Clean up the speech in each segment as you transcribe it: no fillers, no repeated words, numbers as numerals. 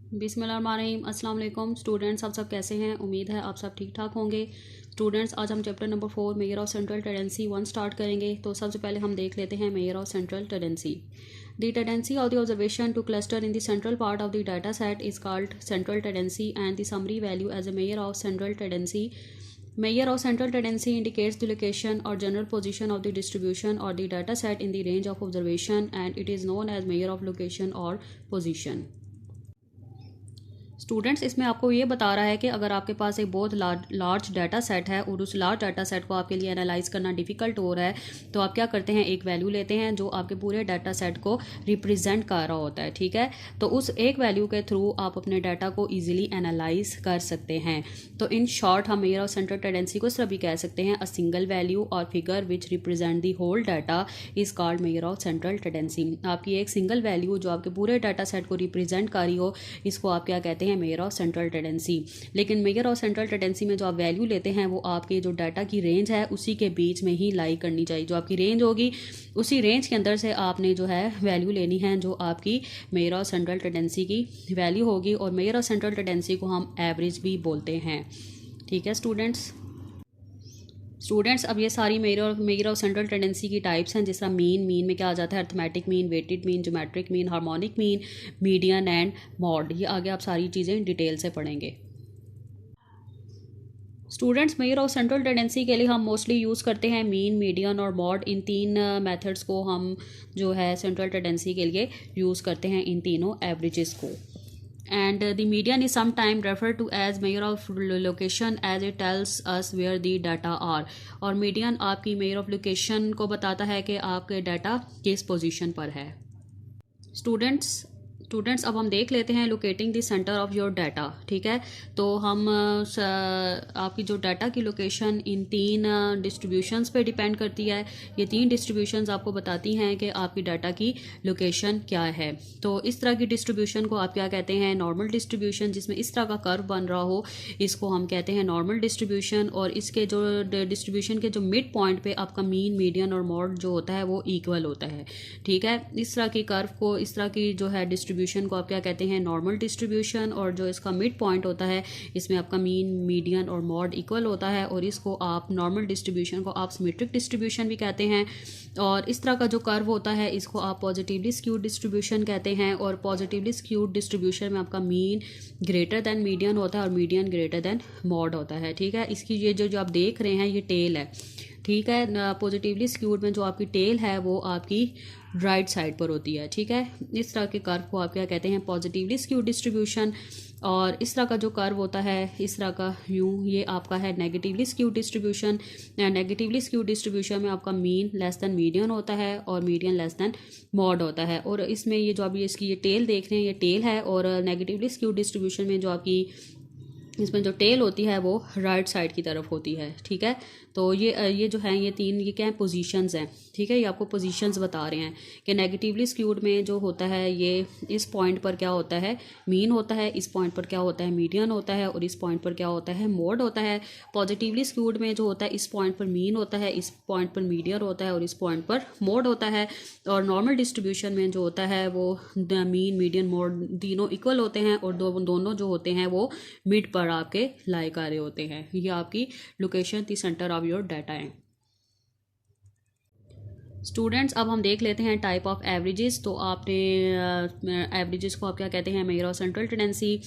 बिस्मिल्लाहिर्रहमानिर्रहीम। अस्सलाम वालेकुम स्टूडेंट्स, आप सब कैसे हैं? उम्मीद है आप सब ठीक ठाक होंगे। स्टूडेंट्स, आज हम chapter number 4 measure of central tendency 1 start करेंगे। तो सबसे पहले हम देख लेते हैं measure of central tendency. The tendency of the observation to cluster in the central part of the data set is called central tendency and the summary value as a measure of central tendency. Measure of central tendency indicates the location or general position of the distribution or the data set in the range of observation, and it is known as measure of location or position. Students, इसमें आपको ये बता रहा है कि अगर आपके पास एक बहुत लार्ज डाटा सेट है और उस लार्ज डाटा सेट को आपके लिए एनालाइज करना डिफ़िकल्ट हो रहा है, तो आप क्या करते हैं, एक वैल्यू लेते हैं जो आपके पूरे डाटा सेट को रिप्रेजेंट कर रहा होता है। ठीक है, तो उस एक वैल्यू के थ्रू आप अपने डाटा को ईजिली एनालाइज कर सकते हैं। तो इन शॉर्ट हम मेजर ऑफ सेंट्रल टेंडेंसी को इस तरह भी कह सकते हैं, अ सिंगल वैल्यू और figure which represent the whole data is called measure of central tendency. आपकी एक सिंगल वैल्यू जो आपके पूरे डाटा सेट को रिप्रेजेंट कर रही हो, इसको आप क्या कहते हैं, मेजर ऑफ सेंट्रल टेंडेंसी। लेकिन मेजर ऑफ सेंट्रल टेंडेंसी में जो आप वैल्यू लेते हैं वो आपके जो डाटा की रेंज है उसी के बीच में ही लाई करनी चाहिए। जो आपकी रेंज होगी उसी रेंज के अंदर से आपने जो है वैल्यू लेनी है जो आपकी मेजर ऑफ सेंट्रल टेंडेंसी की वैल्यू होगी। और मेजर ऑफ सेंट्रल टेंडेंसी को हम एवरेज भी बोलते हैं। ठीक है स्टूडेंट्स। अब ये सारी मेजर ऑफ सेंट्रल टेंडेंसी की टाइप्स हैं, जिस तरह मीन में क्या आ जाता है, arithmetic mean, weighted mean, geometric mean, harmonic mean, median and mode. ये आगे आप सारी चीज़ें डिटेल से पढ़ेंगे। Students, measure of central tendency के लिए हम मोस्टली यूज़ करते हैं मीन, मीडियन और मॉड। इन तीन मेथड्स को हम जो है सेंट्रल टेंडेंसी के लिए यूज़ करते हैं, इन तीनों एवरेजेस को। And the median is sometimes referred to as measure of location as it tells us where the data are. और median आपकी measure of location को बताता है कि आपके डाटा किस पोजीशन पर है। स्टूडेंट्स, अब हम देख लेते हैं locating the centre of your data. ठीक है, तो हम आपकी जो डाटा की लोकेशन इन तीन डिस्ट्रीब्यूशंस पे डिपेंड करती है। ये तीन डिस्ट्रीब्यूशंस आपको बताती हैं कि आपकी डाटा की लोकेशन क्या है। तो इस तरह की डिस्ट्रीब्यूशन को आप क्या कहते हैं, नॉर्मल डिस्ट्रीब्यूशन। जिसमें इस तरह का कर्व बन रहा हो इसको हम कहते हैं नॉर्मल डिस्ट्रीब्यूशन। और इसके जो डिस्ट्रीब्यूशन के जो मिड पॉइंट पे आपका मीन, मीडियन और मॉड जो होता है वो इक्वल होता है। ठीक है, इस तरह की कर्व को, इस तरह की जो है डिस्ट्रीब्यूशन को आप क्या कहते हैं, नॉर्मल डिस्ट्रीब्यूशन। और जो इसका मिड पॉइंट होता है इसमें आपका मीन, मीडियन और मॉड इक्वल होता है। और इसको आप नॉर्मल डिस्ट्रीब्यूशन को आप सिमेट्रिक डिस्ट्रीब्यूशन भी कहते हैं। और इस तरह का जो कर्व होता है इसको आप पॉजिटिवली स्क्यूड डिस्ट्रीब्यूशन कहते हैं। और पॉजिटिवली स्क्यूड डिस्ट्रीब्यूशन में आपका मीन ग्रेटर दैन मीडियन होता है और मीडियन ग्रेटर दैन मॉड होता है। ठीक है, इसकी ये जो आप देख रहे हैं ये टेल है। ठीक है, पॉजिटिवली स्क्यूड में जो आपकी टेल है वो आपकी राइट साइड पर होती है। ठीक है, इस तरह के कर्व को आप क्या कहते हैं, पॉजिटिवली स्क्यूड डिस्ट्रीब्यूशन। और इस तरह का जो कर्व होता है इस तरह का यूँ, ये आपका है negatively skewed distribution. Negatively skewed distribution में आपका मीन लेस दैन मीडियन होता है और मीडियन लेस दैन मॉड होता है। और इसमें ये जो अभी इसकी ये टेल देख रहे हैं ये टेल है। और नेगेटिवली स्क्यूड डिस्ट्रीब्यूशन में जो आपकी इसमें जो टेल होती है वो राइट साइड की तरफ होती है। ठीक है, तो ये जो है ये तीन, ये क्या है, पोजीशंस हैं। ठीक है, ये आपको पोजीशंस बता रहे हैं कि नेगेटिवली स्क्यूड में जो होता है ये इस पॉइंट पर क्या होता है, मीन होता है, इस पॉइंट पर क्या होता है, मीडियन होता है, और इस पॉइंट पर क्या होता है, मॉड होता है। पॉजिटिवली स्क्यूड में जो होता है इस पॉइंट पर मीन होता है, इस पॉइंट पर मीडियन होता है और इस पॉइंट पर मॉड होता है। और नॉर्मल डिस्ट्रीब्यूशन में जो होता है वो मीन, मीडियन, मॉड तीनों इक्वल होते हैं और दोनों जो होते हैं वो मिड पर आपके लाई कर रहे होते हैं। ये आपकी location the centre of your data है। स्टूडेंट्स, अब हम देख लेते हैं टाइप ऑफ एवरेजेस। तो आपने एवरेजेस को आप क्या कहते हैं, मेजर ऑफ सेंट्रल टेंडेंसी।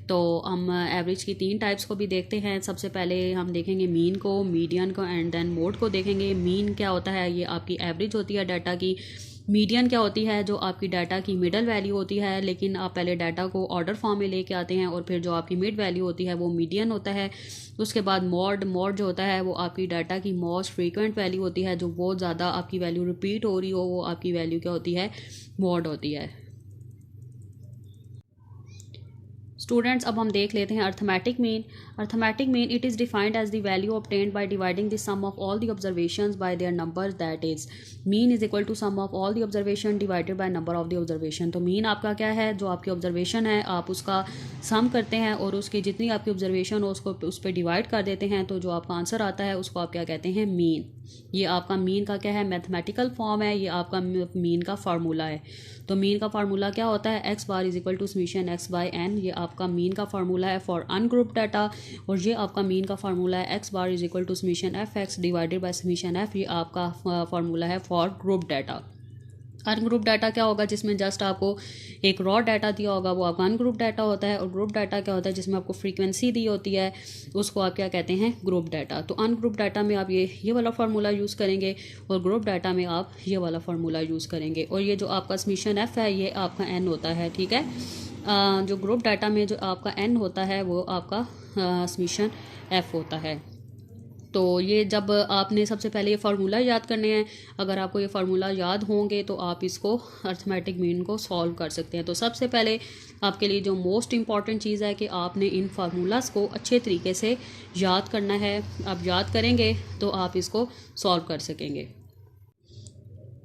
तो हम एवरेज की तीन टाइप्स को भी देखते हैं। सबसे पहले हम देखेंगे मीन को, मीडियन को एंड देन मोड को देखेंगे। मीन क्या होता है, ये आपकी एवरेज होती है डाटा की। मीडियन क्या होती है, जो आपकी डाटा की मिडल वैल्यू होती है, लेकिन आप पहले डाटा को ऑर्डर फॉर्म में लेके आते हैं और फिर जो आपकी मिड वैल्यू होती है वो मीडियन होता है। उसके बाद मॉड जो होता है वो आपकी डाटा की मोस्ट फ्रीक्वेंट वैल्यू होती है। जो बहुत ज़्यादा आपकी वैल्यू रिपीट हो रही हो वो आपकी वैल्यू क्या होती है, मॉड होती है। स्टूडेंट्स, अब हम देख लेते हैं arithmetic mean it is defined as the value obtained by dividing the sum of all the observations by their numbers, that is mean is equal to sum of all the observation divided by number of the observation. तो mean आपका क्या है, जो आपकी observation है आप उसका सम करते हैं और उसकी जितनी आपकी ऑब्जर्वेशन हो उसको उस पर डिवाइड कर देते हैं। तो जो आपका आंसर आता है उसको आप क्या कहते हैं, मीन। ये आपका मीन का क्या है, मैथमेटिकल फॉर्म है, ये आपका मीन का फार्मूला है। तो मीन का फार्मूला क्या होता है, x bar is equal to summation x by n, ये आपका मीन का फार्मूला है फॉर अनग्रुप डाटा। और ये आपका मीन का फार्मूला है x bar is equal to summation f x divided by summation f, ये आपका फार्मूला है for group data. Ungroup data क्या होगा, जिसमें जस्ट आपको एक रॉ डाटा दिया होगा, वो आपका अनग्रुप डाटा होता है। और ग्रुप डाटा क्या होता है, जिसमें आपको फ्रीक्वेंसी दी होती है, उसको आप क्या कहते हैं, ग्रुप डाटा। तो अनग्रुप डाटा में आप ये वाला फार्मूला यूज़ करेंगे और ग्रुप डाटा में आप ये वाला फार्मूला यूज़ करेंगे। और ये जो आपका समीशन एफ है ये आपका एन होता है, ठीक है। जो ग्रुप डाटा में जो आपका एन होता है वो आपका समीशन एफ होता है। तो ये जब आपने सबसे पहले ये फार्मूला याद करने हैं, अगर आपको ये फार्मूला याद होंगे तो आप इसको अर्थमेटिक मीन को सॉल्व कर सकते हैं। तो सबसे पहले आपके लिए जो मोस्ट इम्पॉर्टेंट चीज़ है कि आपने इन फार्मूलाज को अच्छे तरीके से याद करना है। आप याद करेंगे तो आप इसको सॉल्व कर सकेंगे।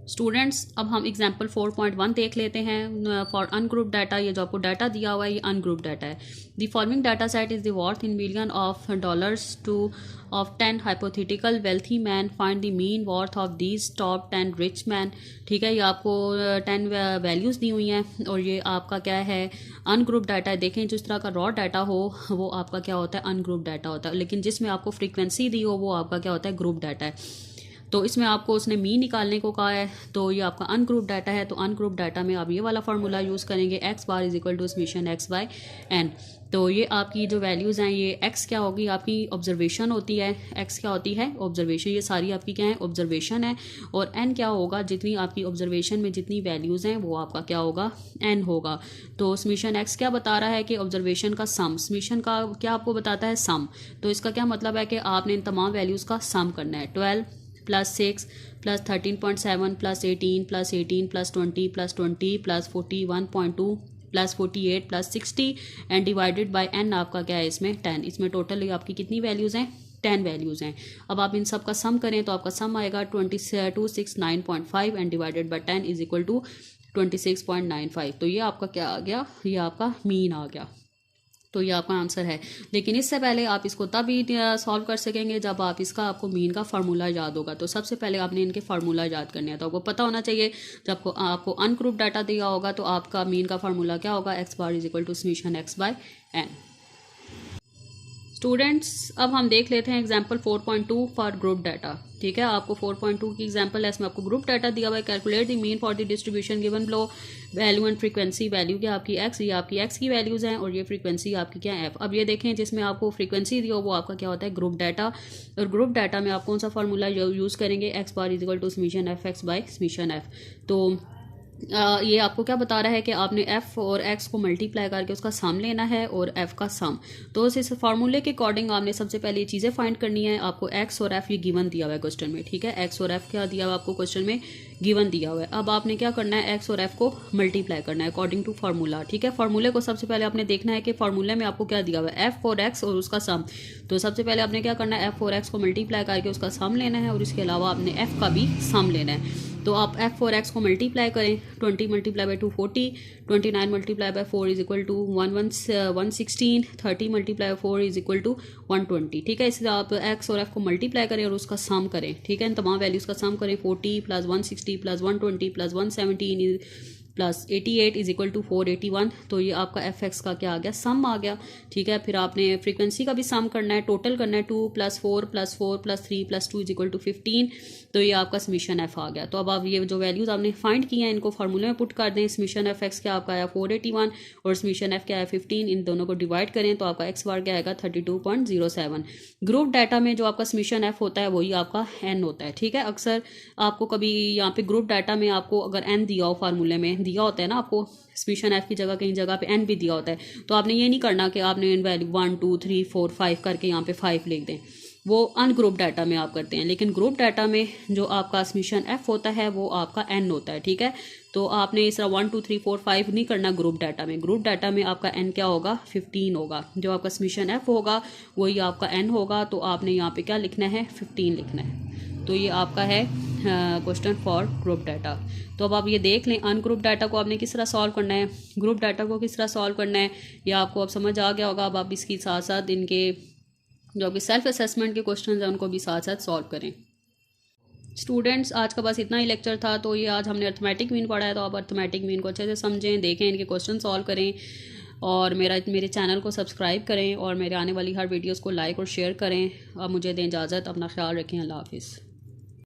स्टूडेंट्स, अब हम एग्जाम्पल 4.1 देख लेते हैं फॉर अनग्रुप डाटा। ये जो आपको डाटा दिया हुआ है ये अनग्रुप डाटा है। The following data set is the worth in million of dollars two of 10 hypothetical wealthy man, find the mean worth of these top 10 rich man. ठीक है, ये आपको 10 वैल्यूज़ दी हुई हैं और ये आपका क्या है, अनग्रुप डाटा है। देखें, जिस तरह का रॉ डाटा हो वो आपका क्या होता है, अनग्रुप डाटा होता है, लेकिन जिसमें आपको फ्रीक्वेंसी दी हो वो आपका क्या होता है, ग्रुप डाटा है। तो इसमें आपको उसने मीन निकालने को कहा है, तो ये आपका अनग्रुप डाटा है। तो अनग्रुप डाटा में आप ये वाला फार्मूला यूज़ करेंगे, x bar is equal to summation x by n. तो ये आपकी जो वैल्यूज़ हैं, ये एक्स क्या होगी, आपकी ऑब्जर्वेशन होती है। एक्स क्या होती है, ऑब्जर्वेशन। ये सारी आपकी क्या है, ऑब्जर्वेशन है। और एन क्या होगा, जितनी आपकी ऑब्जर्वेशन में जितनी वैल्यूज़ हैं वो आपका क्या होगा, एन होगा। तो समीशन एक्स क्या बता रहा है कि ऑब्जर्वेशन का सम, समीशन का क्या आपको बताता है, सम। तो इसका क्या मतलब है कि आपने इन तमाम वैल्यूज़ का सम करना है। 12 plus 6 plus 13.7 plus 18 plus 18 plus 20 plus 20 plus 41.2 plus 48 plus 60 and divided by n, आपका क्या है इसमें 10। इसमें टोटल आपकी कितनी वैल्यूज़ हैं, 10 वैल्यूज़ हैं। अब आप इन सब का सम करें तो आपका सम आएगा 269.5 and divided by 10 is equal to 26.95। तो ये आपका क्या आ गया, ये आपका मीन आ गया। तो ये आपका आंसर है। लेकिन इससे पहले आप इसको तब ही सॉल्व कर सकेंगे जब आप इसका आपको मीन का फार्मूला याद होगा। तो सबसे पहले आपने इनके फार्मूला याद करने हैं। तो आपको पता होना चाहिए, जब आपको अनग्रुप डाटा दिया होगा तो आपका मीन का फार्मूला क्या होगा, x bar is equal to summation x by n. Students, अब हम देख लेते हैं एग्जाम्पल 4.2 फॉर ग्रुप डाटा। ठीक है, आपको 4.2 की एग्जाम्पल है, इसमें आपको ग्रुप डाटा दिया हुआ है। Calculate the mean for the distribution given below, value and frequency. Value क्या आपकी एक्स, ये आपकी एक्स की वैल्यूज़ हैं और ये फ्रीक्वेंसी आपकी क्या है एफ। अब ये देखें, जिसमें आपको फ्रीक्वेंसी दी हो वो आपका क्या होता है, ग्रुप डाटा। और ग्रुप डाटा में आप कौन सा फार्मूला यूज़ करेंगे, x bar is equal to summation f x by summation f. तो ये आपको क्या बता रहा है कि आपने एफ़ और एक्स को मल्टीप्लाई करके उसका सम लेना है और एफ़ का सम। तो इस फार्मूले के अकॉर्डिंग आपने सबसे पहले ये चीज़ें फाइंड करनी है। आपको एक्स और एफ़ ये गिवन दिया हुआ है क्वेश्चन में। ठीक है, एक्स और एफ़ क्या दिया हुआ है आपको क्वेश्चन में, गिवन दिया हुआ है। अब आपने क्या करना है, एक्स और एफ़ को मल्टीप्लाई करना है अकॉर्डिंग टू फार्मूला। ठीक है, फार्मूले को सबसे पहले आपने देखना है कि फार्मूले में आपको क्या दिया हुआ है, एफ़ और एक्स और उसका सम। तो सबसे पहले आपने क्या करना है, एफ़ और एक्स को मल्टीप्लाई करके उसका सम लेना है और इसके अलावा आपने एफ़ का भी सम लेना है। तो आप एफ और एक्स को मल्टीप्लाई करें, 20 multiply by 240, 29 multiply by 4 is equal to 116, 30 multiply by 4 is equal to 120। ठीक है, इसलिए आप एक्स और एफ को मल्टीप्लाई करें और उसका सम करें। ठीक है, इन तमाम वैल्यूज़ का सम करें, 40 plus 160 plus 120 plus 117 plus 88 is equal to 481। तो ये आपका एफ एक्स का क्या आ गया, सम आ गया। ठीक है, फिर आपने फ्रीक्वेंसी का भी सम करना है, टोटल करना है, 2 plus 4 plus 4 plus 3 plus 2 is equal to 15। तो ये आपका समीशन एफ आ गया। तो अब आप ये जो वैल्यूज़ आपने फाइंड की हैं इनको फार्मूले में पुट कर दें। समीशन एफ एक्स क्या आपका आया 481 और समीशन एफ क्या है 15। इन दोनों को डिवाइड करें तो आपका एक्स बार क्या आएगा 32.07। ग्रुप डाटा में जो आपका समीशन एफ होता है वही आपका एन होता है। ठीक है, अक्सर आपको कभी यहाँ पे ग्रुप डाटा में आपको अगर एन दिया हो, फार्मूले में दिया होता है ना आपको समीशन एफ की जगह कहीं जगह पे एन भी दिया होता है, तो आपने ये नहीं करना कि आपने वैल्यू 1 2 3 4 5 करके यहाँ पे 5 लिख दें। वो अनग्रुप डाटा में आप करते हैं, लेकिन ग्रुप डाटा में जो आपका समीशन एफ होता है वो आपका एन होता है। ठीक है, तो आपने इस तरह 1 2 3 4 5 नहीं करना ग्रुप डाटा में। ग्रुप डाटा में आपका एन क्या होगा, 15 होगा। जो आपका समीशन एफ होगा वही आपका एन होगा। तो आपने यहाँ पे क्या लिखना है, 15 लिखना है। तो ये आपका है क्वेश्चन फॉर ग्रुप डाटा। तो अब आप ये देख लें, अनग्रुप डाटा को आपने किस तरह सॉल्व करना है, ग्रुप डाटा को किस तरह सॉल्व करना है, या आपको अब समझ आ गया होगा। अब आप इसकी साथ साथ इनके जो आपके सेल्फ असेसमेंट के क्वेश्चन हैं उनको भी साथ साथ सॉल्व करें। स्टूडेंट्स आज का बस इतना ही लेक्चर था। तो ये आज हमने अर्थमेटिक मीन पढ़ा है, तो आप अर्थमेटिक मीन को अच्छे से समझें, देखें, इनके क्वेश्चन सॉल्व करें और मेरे चैनल को सब्सक्राइब करें और मेरे आने वाली हर वीडियोस को लाइक और शेयर करें। अब मुझे दें इजाज़त, अपना ख्याल रखें, अल्लाह हाफिज़।